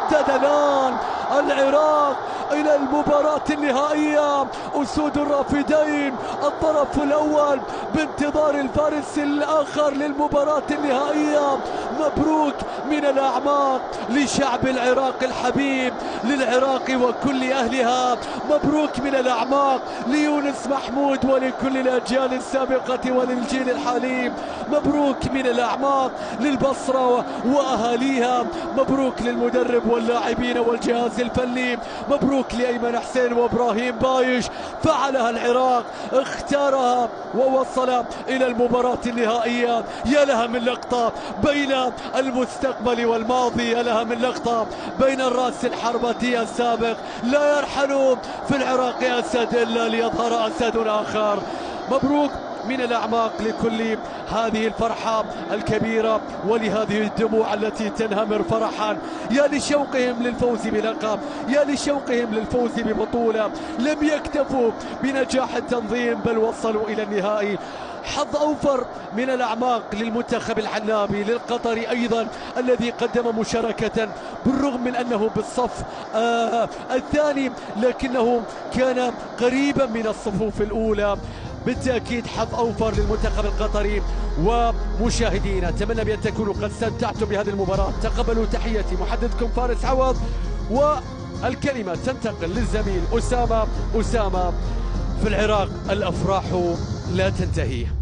يتجدد الآن العراق إلى المباراة النهائية. أسود الرافدين الطرف الأول بانتظار الفارس الآخر للمباراة النهائية. مبروك من الأعماق لشعب العراق الحبيب، للعراق وكل أهلها. مبروك من الأعماق ليونس محمود ولكل الأجيال السابقة وللجيل الحالي. مبروك من الأعماق للبصرة وأهاليها. مبروك للمدرب واللاعبين والجهاز الفني. مبروك لأيمن حسين وإبراهيم بايش. فعلها العراق، اختارها ووصل إلى المباراة النهائية. يا لها من لقطة بين المستقبل والماضي، يا لها من لقطة بين الرأس الحربة السابق. لا يرحل في العراق أسد إلا ليظهر أسد آخر. مبروك من الأعماق لكل هذه الفرحة الكبيرة ولهذه الدموع التي تنهمر فرحا. يا لشوقهم للفوز بلقب، يا لشوقهم للفوز ببطولة. لم يكتفوا بنجاح التنظيم بل وصلوا إلى النهائي. حظ أوفر من الأعماق للمنتخب العنابي للقطري أيضا الذي قدم مشاركة بالرغم من أنه بالصف الثاني لكنه كان قريبا من الصفوف الأولى. بالتأكيد حظ أوفر للمنتخب القطري. ومشاهدينا أتمنى بأن تكونوا قد استمتعتم بهذه المباراة. تقبلوا تحياتي محدثكم فارس عوض، والكلمة تنتقل للزميل أسامة. في العراق الأفراح لا تنتهي.